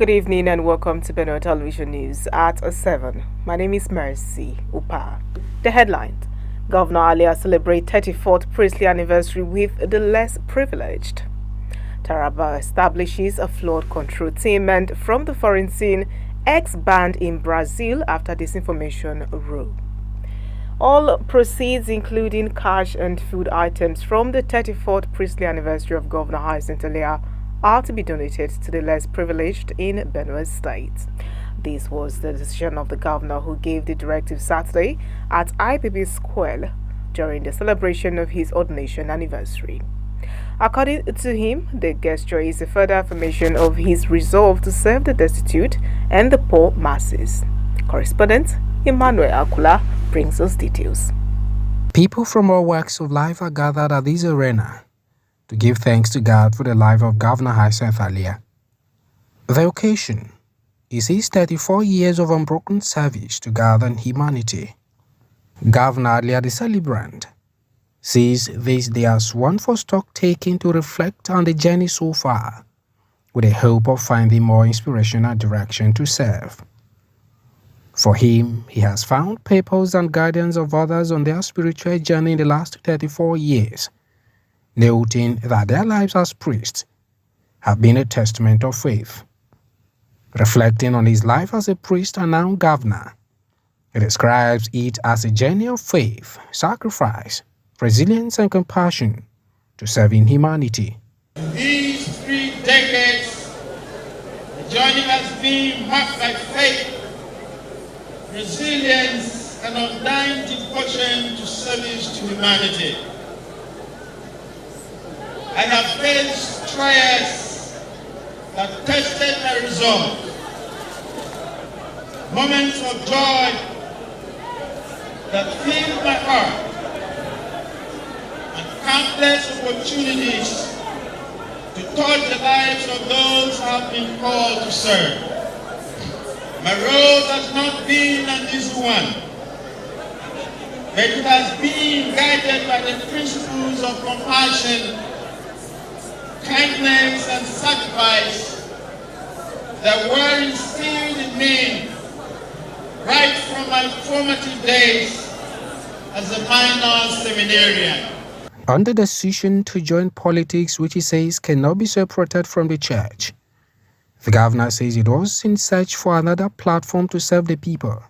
Good evening and welcome to Benue Television News at 7. My name is Mercy Upa. The headlines: Governor Alia celebrate 34th priestly anniversary with the less privileged. Taraba establishes a flood control team, and from the foreign scene, X banned in Brazil after disinformation rule. All proceeds, including cash and food items from the 34th priestly anniversary of Governor Hyacinth Alia, are to be donated to the less privileged in Benue State. This was the decision of the governor, who gave the directive Saturday at IPB Square during the celebration of his ordination anniversary. According to him, the gesture is a further affirmation of his resolve to serve the destitute and the poor masses. Correspondent Emmanuel Akula brings us details. People from all walks of life are gathered at this arena to give thanks to God for the life of Governor Hyacinth Alia. The occasion is his 34 years of unbroken service to God and humanity. Governor Alia, the celebrant, sees this day as one for stock-taking to reflect on the journey so far, with a hope of finding more inspirational direction to serve. For him, he has found purpose and guidance of others on their spiritual journey in the last 34 years, noting that their lives as priests have been a testament of faith. Reflecting on his life as a priest and now governor, he describes it as a journey of faith, sacrifice, resilience and compassion to serving humanity. In these 3 decades, the journey has been marked by faith, resilience and undying devotion to service to humanity. I have faced trials that tested my resolve, moments of joy that filled my heart, and countless opportunities to touch the lives of those I have been called to serve. My road has not been an easy one, but it has been guided by the principles of compassion, kindness and sacrifice that were instilled in me right from my formative days as a minor seminarian. On the decision to join politics, which he says cannot be separated from the church, the governor says it was in search for another platform to serve the people,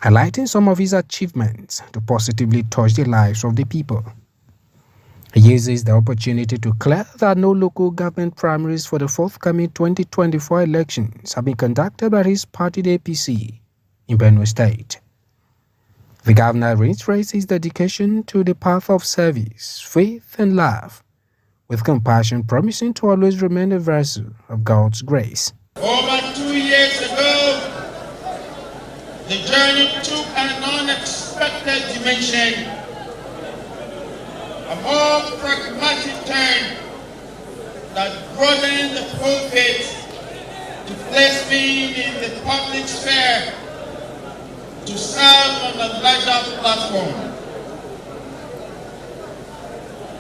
highlighting some of his achievements to positively touch the lives of the people. He uses the opportunity to declare that no local government primaries for the forthcoming 2024 elections have been conducted by his party, the APC, in Benue State. The governor reiterates his dedication to the path of service, faith and love, with compassion, promising to always remain a vessel of God's grace. Over 2 years ago, the journey took an unexpected dimension. A more pragmatic turn that broadened the pulpit to place me in the public sphere to serve on a larger platform.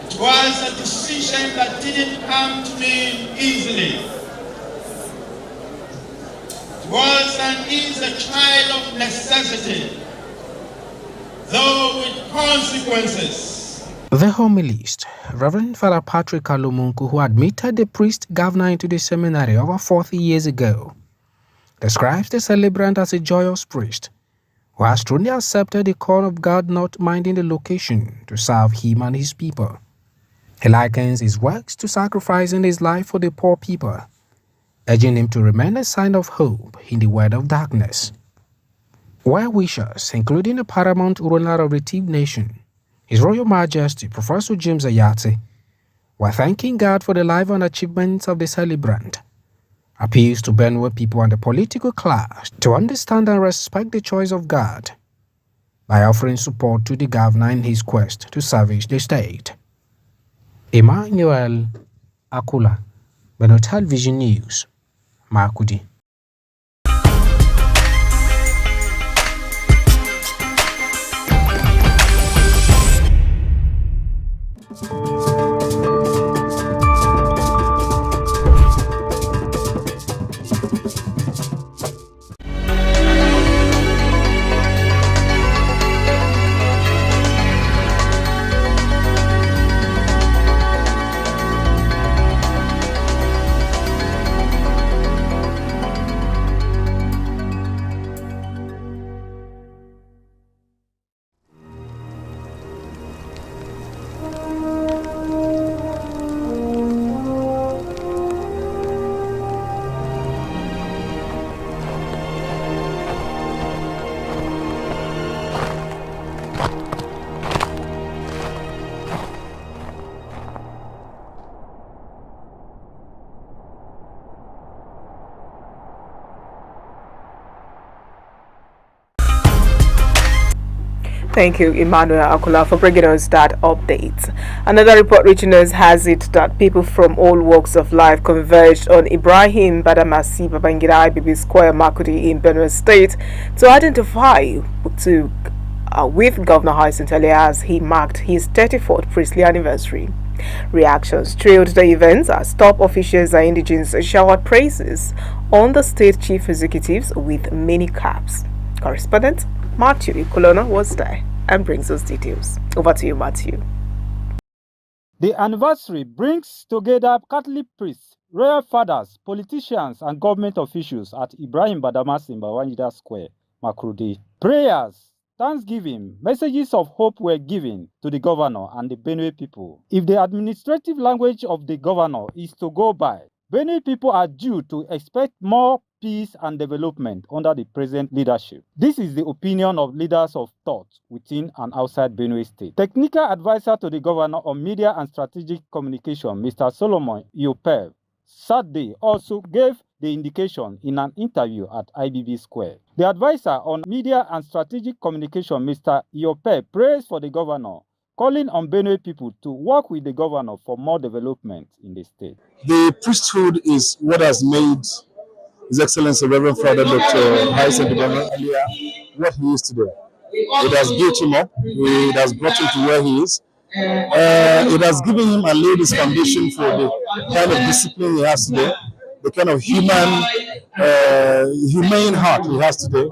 It was a decision that didn't come to me easily. It was and is a child of necessity, though with consequences. The homilist, Reverend Father Patrick Alumunku, who admitted the priest governor into the seminary over 40 years ago, describes the celebrant as a joyous priest who has truly accepted the call of God, not minding the location, to serve him and his people. He likens his works to sacrificing his life for the poor people, urging him to remain a sign of hope in the world of darkness. Well-wishers, including the paramount ruler of the Tiv Nation, His Royal Majesty Professor James Ayate, while thanking God for the life and achievements of the celebrant, appeals to Benue people and the political class to understand and respect the choice of God by offering support to the governor in his quest to service the state. Emmanuel Akula, Benue Television News, Makudi. Thank you, Emmanuel Akula, for bringing us that update. Another report reaching us has it that people from all walks of life converged on Ibrahim Badamasi Babangida IBB Square Makudi in Benue State to identify with Governor Hyacinth Alia as he marked his 34th priestly anniversary. Reactions trailed the events as top officials and indigents showered praises on the state chief executives with many caps. Correspondent Matthew Ikolona was there and brings us details. Over to you, Matthew. The anniversary brings together Catholic priests, royal fathers, politicians, and government officials at Ibrahim Badamasi Babangida Square, Makurdi. Prayers, thanksgiving, messages of hope were given to the governor and the Benue people. If the administrative language of the governor is to go by, Benue people are due to expect more peace and development under the present leadership. This is the opinion of leaders of thought within and outside Benue State. Technical advisor to the governor on media and strategic communication, Mr. Solomon Iopev, Saturday also gave the indication in an interview at IBB Square. The advisor on media and strategic communication, Mr. Iopev, praised for the governor, calling on Benue people to work with the governor for more development in the state. The priesthood is what has made His Excellency Reverend Father Dr. Hyacinth Alia what he is today. It has built him up, it has brought him to where he is. It has given him and laid his foundation for the kind of discipline he has today, the kind of humane heart he has today,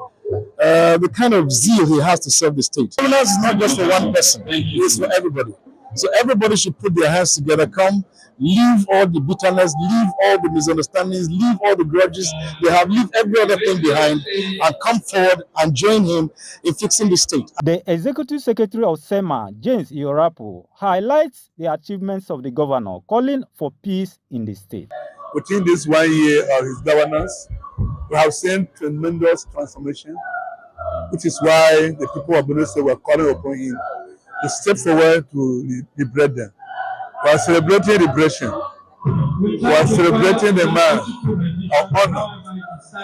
the kind of zeal he has to serve the state. Governance is not just for one person, it is for everybody. So everybody should put their hands together, come, leave all the bitterness, leave all the misunderstandings, leave all the grudges they have, leave every other thing behind, and come forward and join him in fixing the state. The Executive Secretary of SEMA, James Iorapo, highlights the achievements of the governor, calling for peace in the state. Within this 1 year of his governance, we have seen tremendous transformation, which is why the people of Benue State were calling upon him to step forward to liberate them. We are celebrating liberation. We are celebrating the man of honor.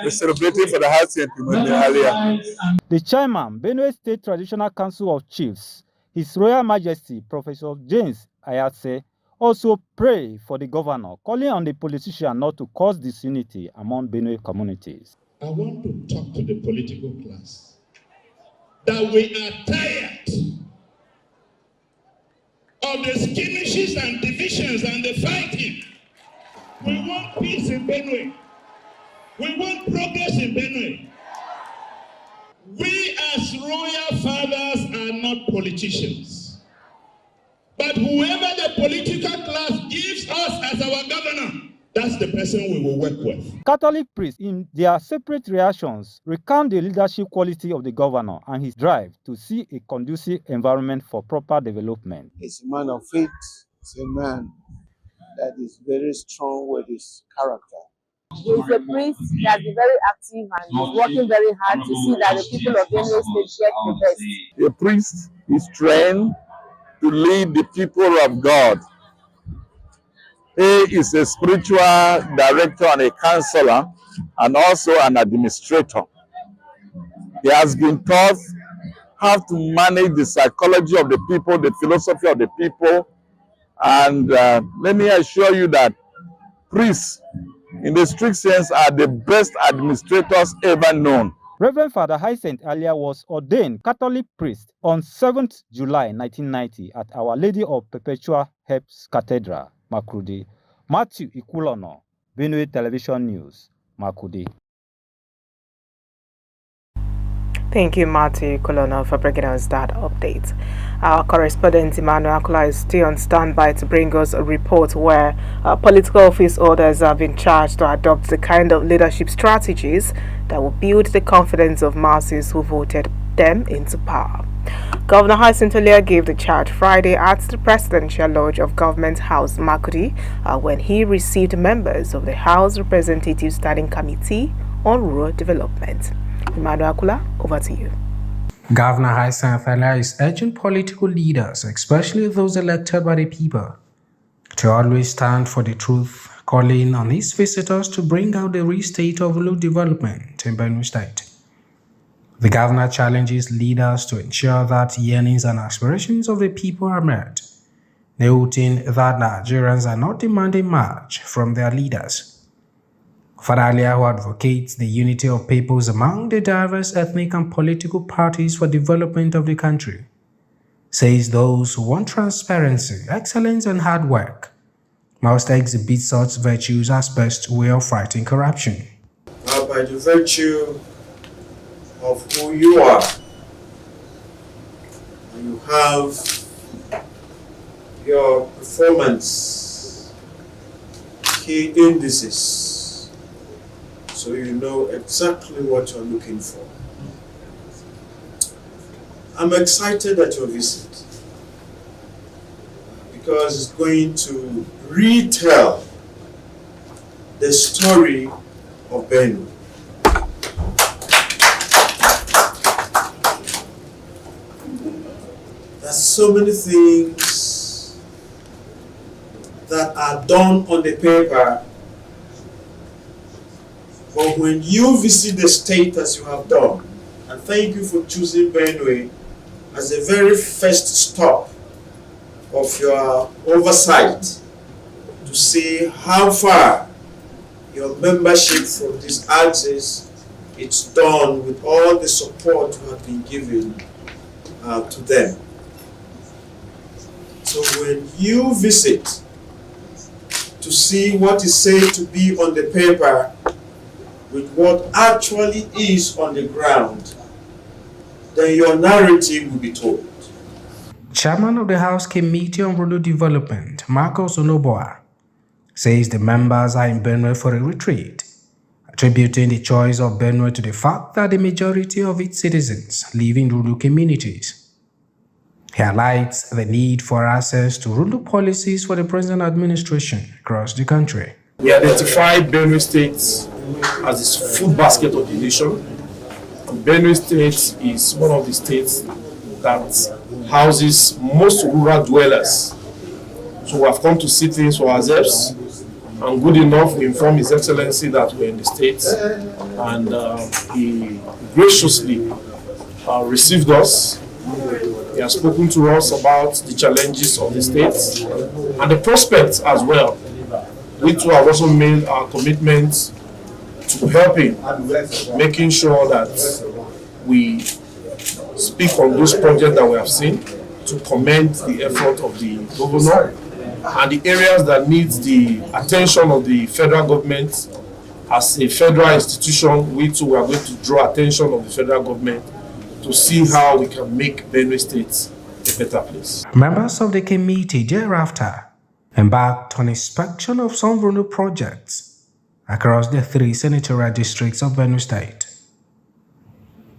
We are celebrating for the Hyacinth Alia. The chairman, Benue State Traditional Council of Chiefs, His Royal Majesty Professor James Ayatse, also pray for the governor, calling on the politician not to cause disunity among Benue communities. I want to talk to the political class that we are tired of the skirmishes and divisions and the fighting. We want peace in Benue. We want progress in Benue. We as royal fathers are not politicians. But whoever the political class gives us as our governor, that's the person we will work with. Catholic priests, in their separate reactions, recount the leadership quality of the governor and his drive to see a conducive environment for proper development. He's a man of faith. He's a man that is very strong with his character. He's a priest that is very active and is working very hard to see that the people of Benue State get the best. A priest is trained to lead the people of God. He is a spiritual director and a counselor and also an administrator. He has been taught how to manage the psychology of the people, the philosophy of the people, and let me assure you that priests, in the strict sense, are the best administrators ever known. Reverend Father Hyacinth Alia was ordained Catholic priest on 7th July 1990 at Our Lady of Perpetual Helps Cathedral, Makurdi. Matthew Ikulono, Benue Television News, Makurdi. Thank you, Matthew Ikulono, for bringing us that update. Our correspondent Emmanuel Akula is still on standby to bring us a report where political office holders have been charged to adopt the kind of leadership strategies that will build the confidence of masses who voted them into power. Governor Hyacinth Alia gave the charge Friday at the Presidential Lodge of Government House, Makurdi, when he received members of the House Representative Standing Committee on Rural Development. Emmanuel Akula, over to you. Governor Hyacinth Alia is urging political leaders, especially those elected by the people, to always stand for the truth, calling on his visitors to bring out the real state of rural development in Benue State. The governor challenges leaders to ensure that yearnings and aspirations of the people are met, noting that Nigerians are not demanding much from their leaders. Father Alia, who advocates the unity of peoples among the diverse ethnic and political parties for development of the country, says those who want transparency, excellence, and hard work must exhibit such virtues as best way of fighting corruption. By the virtue of who you are, you have your performance key indices, so you know exactly what you're looking for. I'm excited at your visit because it's going to retell the story of Benue. There's so many things that are done on the paper, but when you visit the state as you have done, and thank you for choosing Benue as the very first stop of your oversight to see how far your membership from this axis is done with all the support you have been giving to them. So when you visit to see what is said to be on the paper with what actually is on the ground, then your narrative will be told. Chairman of the House Committee on Rural Development, Marcos Onoboa, says the members are in Benue for a retreat, attributing the choice of Benue to the fact that the majority of its citizens live in rural communities. He highlights the need for access to rural policies for the present administration across the country. We identified Benue State as the food basket of the nation. Benue State is one of the states that houses most rural dwellers. So we have come to see things for ourselves, and good enough we inform His Excellency that we're in the state, and he graciously received us. He has spoken to us about the challenges of the state and the prospects as well. We too have also made our commitment to helping, making sure that we speak on those projects that we have seen, to commend the effort of the governor, and the areas that need the attention of the federal government. As a federal institution, we too are going to draw attention of the federal government to see how we can make Benue State a better place. Members of the committee thereafter embarked on inspection of some rural projects across the 3 senatorial districts of Benue State.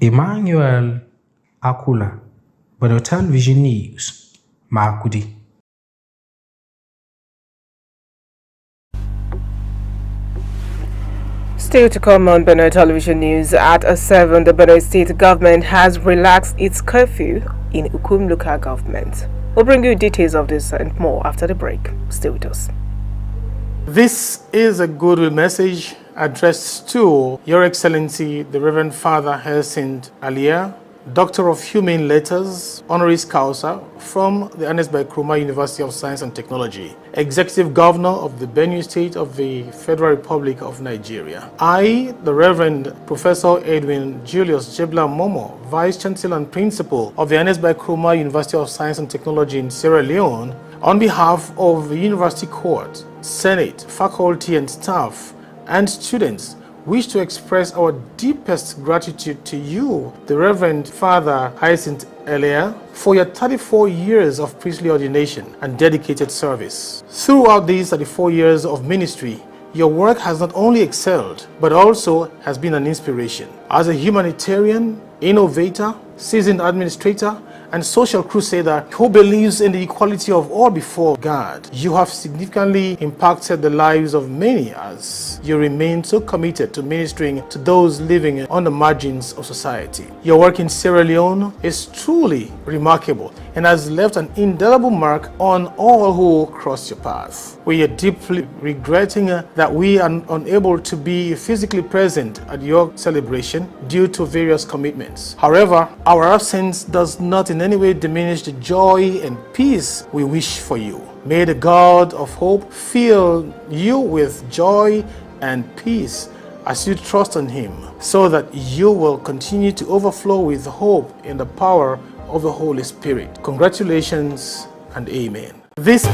Emmanuel Akula, Benue Television News, Makudi. Still to come on Benue Television News, at 7, the Benue State government has relaxed its curfew in Ukum local government. We'll bring you details of this and more after the break. Stay with us. This is a good message addressed to Your Excellency, the Reverend Father Hyacinth Alia, Doctor of Humane Letters, Honoris Causa from the Ernest Bai Krumah University of Science and Technology, Executive Governor of the Benue State of the Federal Republic of Nigeria. I, the Reverend Professor Edwin Julius Jebla Momo, Vice Chancellor and Principal of the Ernest Bai Krumah University of Science and Technology in Sierra Leone, on behalf of the University Court, Senate, faculty and staff, and students, wish to express our deepest gratitude to you, the Reverend Father Hyacinth Alia, for your 34 years of priestly ordination and dedicated service. Throughout these 34 years of ministry, your work has not only excelled, but also has been an inspiration. As a humanitarian, innovator, seasoned administrator, and social crusader who believes in the equality of all before God. You have significantly impacted the lives of many as you remain so committed to ministering to those living on the margins of society. Your work in Sierra Leone is truly remarkable and has left an indelible mark on all who cross your path. We are deeply regretting that we are unable to be physically present at your celebration due to various commitments. However, our absence does not in any way diminish the joy and peace we wish for you. May the God of hope fill you with joy and peace as you trust on Him, so that you will continue to overflow with hope in the power of the Holy Spirit. Congratulations and amen. This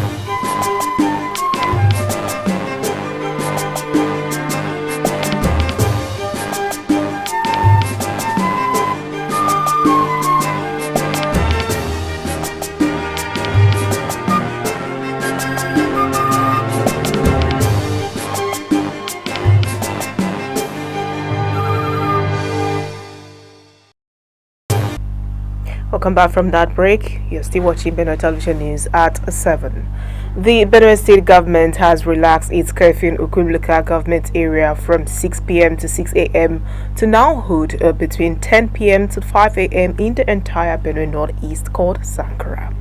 Welcome back from that break. You're still watching Benue Television News at 7. The Benue State government has relaxed its curfew in Ukum local government area from 6 p.m. to 6 a.m. to now hold between 10 p.m. to 5 a.m. in the entire Benue Northeast called Sankara.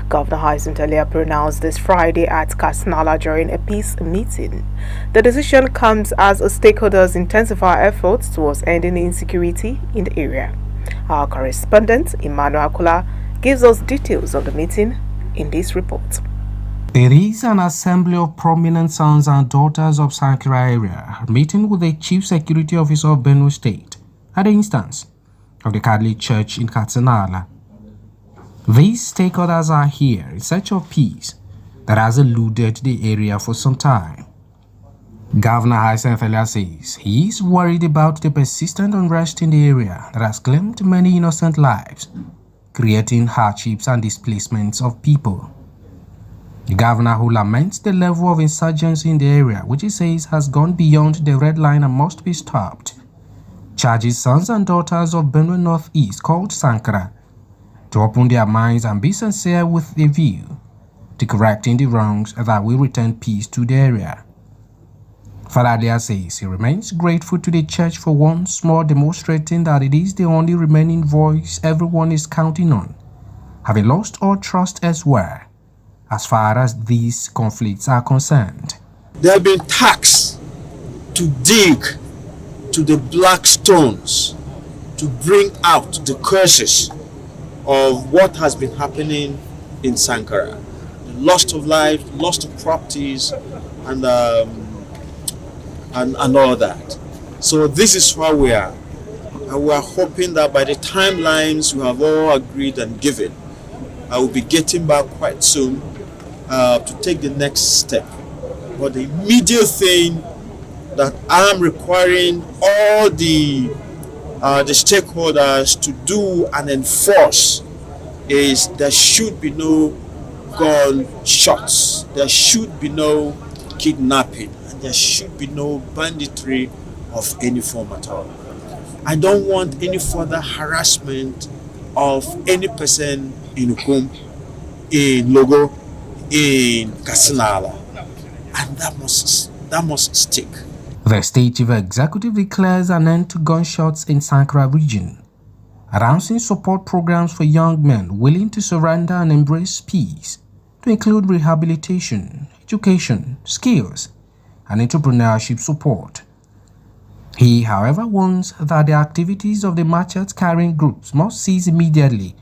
Governor Hyacinth Alia pronounced this Friday at Katsina during a peace meeting. The decision comes as stakeholders intensify efforts towards ending insecurity in the area. Our correspondent, Emmanuel Akula, gives us details of the meeting in this report. It is an assembly of prominent sons and daughters of Sankara area meeting with the Chief Security Officer of Benue State at the instance of the Catholic Church in Katsina. These stakeholders are here in search of peace that has eluded the area for some time. Governor Hyacinth Alia says he is worried about the persistent unrest in the area that has claimed many innocent lives, creating hardships and displacements of people. The governor, who laments the level of insurgency in the area, which he says has gone beyond the red line and must be stopped, charges sons and daughters of Benue Northeast called Sankara to open their minds and be sincere with a view to correcting the wrongs that will return peace to the area. Father Alia says he remains grateful to the church for once more demonstrating that it is the only remaining voice everyone is counting on, having lost all trust elsewhere as far as these conflicts are concerned. They have been taxed to dig to the black stones to bring out the curses of what has been happening in Sankara. The loss of life, loss of properties, and all that. So this is where we are. And we are hoping that by the timelines we have all agreed and given, I will be getting back quite soon to take the next step. But the immediate thing that I am requiring all the stakeholders to do and enforce is there should be no gunshots, there should be no kidnapping, and there should be no banditry of any form at all. I don't want any further harassment of any person in Ukum, in Logo, in Kasinala, and that must stick. The state chief executive declares an end to gunshots in Sankara region, announcing support programs for young men willing to surrender and embrace peace, to include rehabilitation, education, skills, and entrepreneurship support. He, however, warns that the activities of the machete-carrying groups must cease immediately,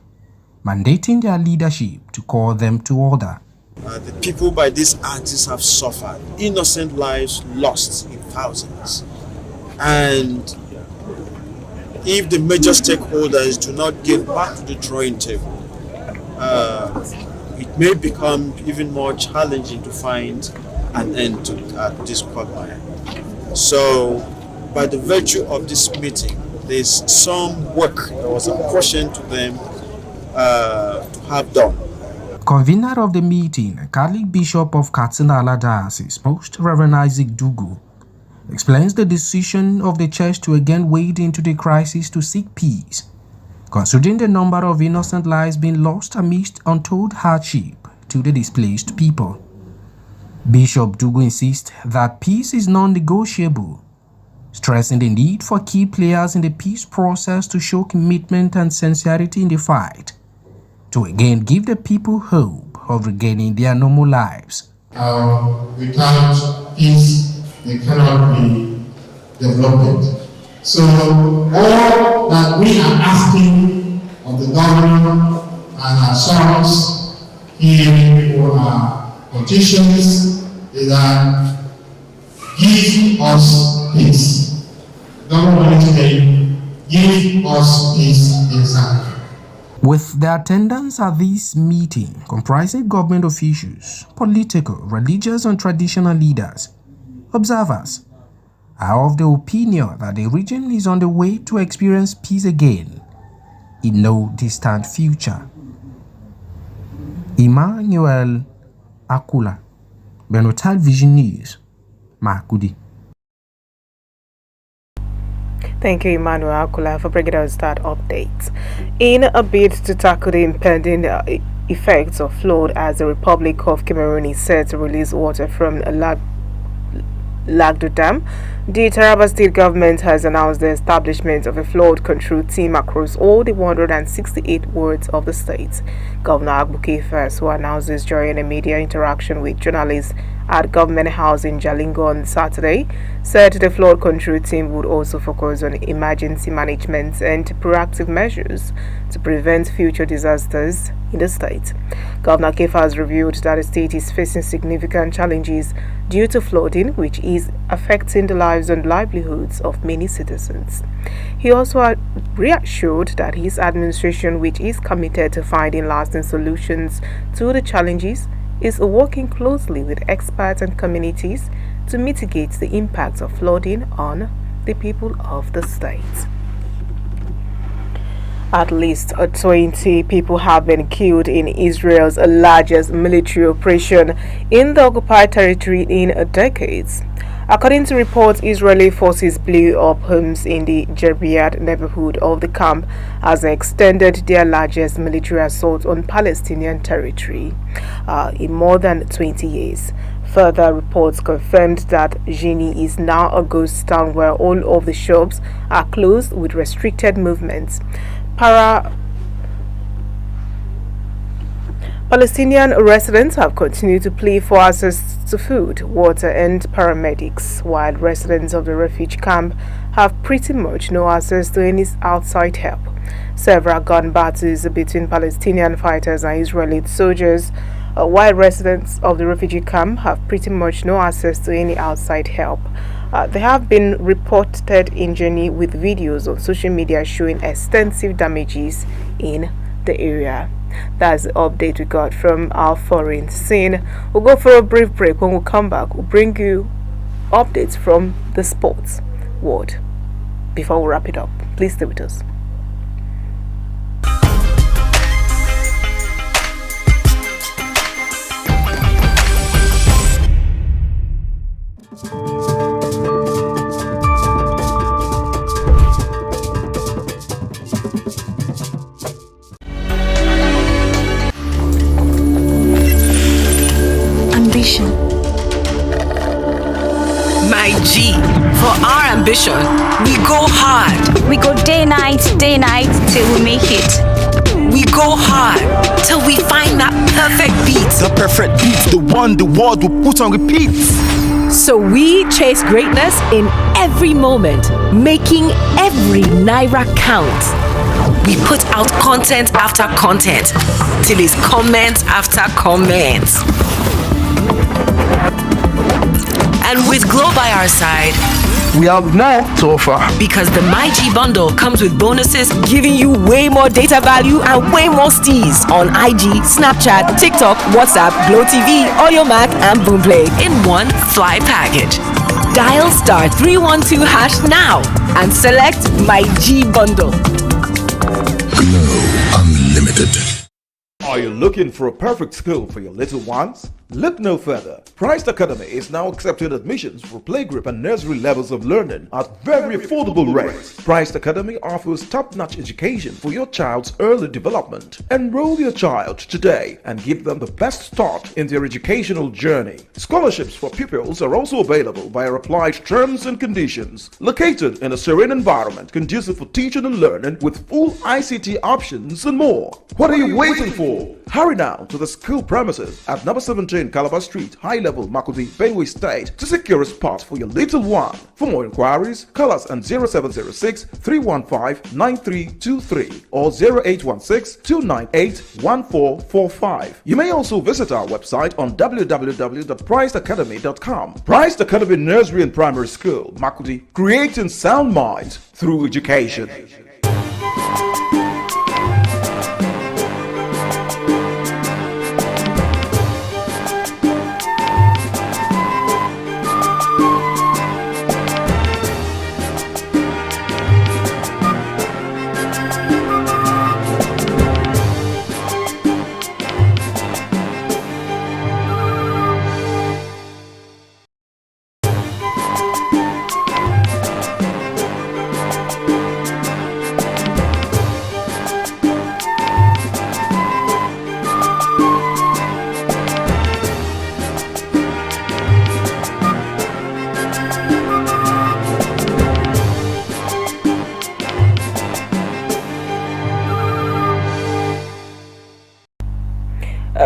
mandating their leadership to call them to order. The people by these acts have suffered, innocent lives lost in thousands. And if the major stakeholders do not get back to the drawing table, it may become even more challenging to find an end to this quagmire. So, by the virtue of this meeting, there's some work that was apportioned to them to have done. Convener of the meeting, Catholic Bishop of Katsina Diocese, Most Reverend Isaac Dugu, explains the decision of the church to again wade into the crisis to seek peace, considering the number of innocent lives being lost amidst untold hardship to the displaced people. Bishop Dugu insists that peace is non-negotiable, stressing the need for key players in the peace process to show commitment and sincerity in the fight, to again give the people hope of regaining their normal lives. Without peace, there cannot be development. So all that we are asking of the government and our sons here who are politicians is that give us peace. Government today, give us peace inside. With the attendance at this meeting comprising government officials, political, religious and traditional leaders, observers are of the opinion that the region is on the way to experience peace again in no distant future. Emmanuel Akula, Benue Television News, Makudi. Thank you, Emmanuel Akula, for bringing us that update. In a bid to tackle the impending effects of flood as the Republic of Cameroon is set to release water from Lagdo Dam, the Taraba State government has announced the establishment of a flood control team across all the 168 wards of the state. Governor Agbuke First, who announced this during a media interaction with journalists at Government House in Jalingo on Saturday, said the flood control team would also focus on emergency management and proactive measures to prevent future disasters in the state. Governor Kefa has revealed that the state is facing significant challenges due to flooding, which is affecting the lives and livelihoods of many citizens. He also reassured that his administration, which is committed to finding lasting solutions to the challenges, is working closely with experts and communities to mitigate the impacts of flooding on the people of the state. At least 20 people have been killed in Israel's largest military operation in the occupied territory in decades. According to reports, Israeli forces blew up homes in the Jerbiyad neighborhood of the camp as they extended their largest military assault on Palestinian territory in more than 20 years. Further reports confirmed that Jini is now a ghost town where all of the shops are closed with restricted movements. Palestinian residents have continued to plead for access to food, water and paramedics, while residents of the refugee camp have pretty much no access to any outside help. Several gun battles between Palestinian fighters and Israeli soldiers, while residents of the refugee camp have pretty much no access to any outside help. They have been reported in Jini with videos on social media showing extensive damages in the area. That's the update we got from our foreign scene. We'll go for a brief break. When we come back, we'll bring you updates from the sports world. Before we wrap it up, please stay with us. My G, for our ambition, we go hard. We go day night till we make it. We go hard till we find that perfect beat. The perfect beat, the one the world will put on repeat. So we chase greatness in every moment, making every naira count. We put out content after content till it's comment after comment. And with Glow by our side, we have more to offer. Because the MyG bundle comes with bonuses, giving you way more data value and way more steez on IG, Snapchat, TikTok, WhatsApp, Glow TV, Audio Mac, and Boomplay in one fly package. Dial *312# now and select MyG bundle. Glow Unlimited. Are you looking for a perfect school for your little ones? Look no further. Christ Academy is now accepting admissions for playgroup and nursery levels of learning at very affordable rates. Christ Academy offers top-notch education for your child's early development. Enroll your child today and give them the best start in their educational journey. Scholarships for pupils are also available via applied terms and conditions. Located in a serene environment conducive for teaching and learning with full ICT options and more. What are you waiting for? Hurry now to the school premises at number 17 Calabar Street, High Level, Makurdi, Benue State to secure a spot for your little one. For more inquiries, call us on 0706 315 9323 or 0816 298 1445. You may also visit our website on www.pricedacademy.com. Priced Academy Nursery and Primary School, Makurdi, creating sound minds through education.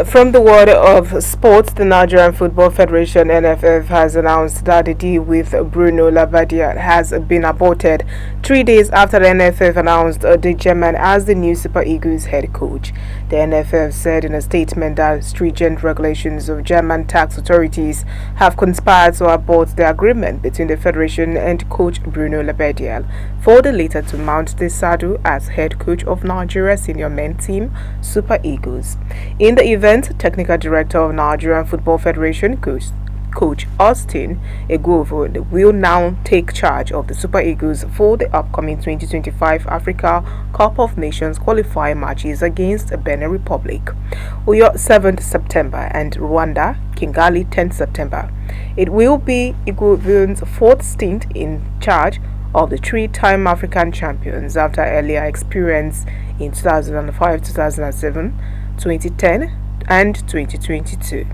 From the world of sports, the Nigerian Football Federation (NFF) has announced that the deal with Bruno Labbadia has been aborted 3 days after the NFF announced the German as the new Super Eagles head coach. The NFF said in a statement that stringent regulations of German tax authorities have conspired to abort the agreement between the federation and coach Bruno Labbadia for the latter to mount the saddle as head coach of Nigeria's senior men team, Super Eagles. In the event, Technical Director of Nigerian Football Federation, Coach Austin Eguovo, will now take charge of the Super Eagles for the upcoming 2025 Africa Cup of Nations qualifying matches against Benin Republic, Uyo 7th September, and Rwanda, Kigali 10th September. It will be Eguovo's fourth stint in charge of the three-time African champions after earlier experience in 2005, 2007, 2010, and 2022.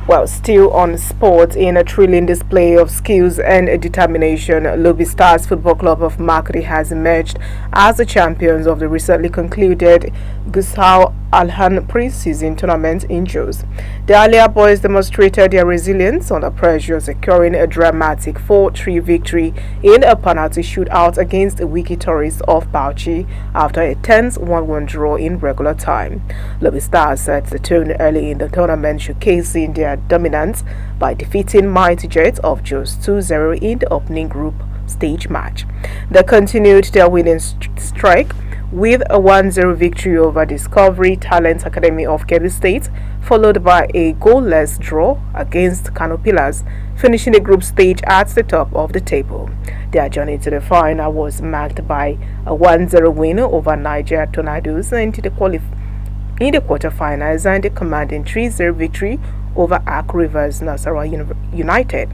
Well, still on sports, in a thrilling display of skills and determination, Lobby Stars Football Club of Makurdi has emerged as the champions of the recently concluded Gusau Alhan pre-season tournament in Jos. The Alia boys demonstrated their resilience under pressure, securing a dramatic 4-3 victory in a penalty shootout against the Wiki Tourists of Bauchi after a tense 1-1 draw in regular time. Lobby Stars set the tone early in the tournament, showcasing their dominance by defeating Mighty Jets of Jos 2-0 in the opening group stage match. They continued their winning streak with a 1-0 victory over Discovery Talent Academy of Kebbi State, followed by a goalless draw against Kano Pillars, finishing the group stage at the top of the table. Their journey to the final was marked by a 1-0 win over Niger Tornadoes into the quarterfinals and a commanding 3-0 victory over Ak Rivers Nasarawa United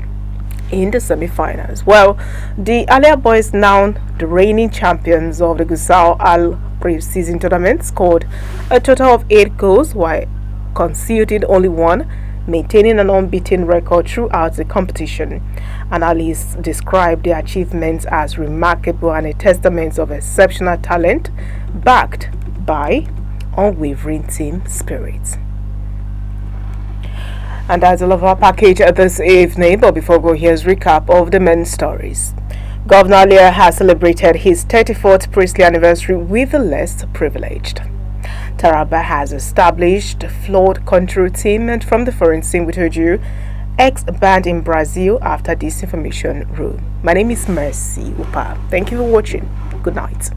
in the semi-finals. Well, the Alia boys, now the reigning champions of the Gusau Al pre-season tournament, scored a total of 8 goals while conceding only 1, maintaining an unbeaten record throughout the competition. Analysts described their achievements as remarkable and a testament of exceptional talent backed by unwavering team spirit. And that's all of our package this evening. But before we go, here's a recap of the main stories. Governor Alia has celebrated his 34th priestly anniversary with the less privileged. Taraba has established a flawed control team, and from the foreign scene with Oju, ex-banned in Brazil after disinformation rule. My name is Mercy Upa. Thank you for watching. Good night.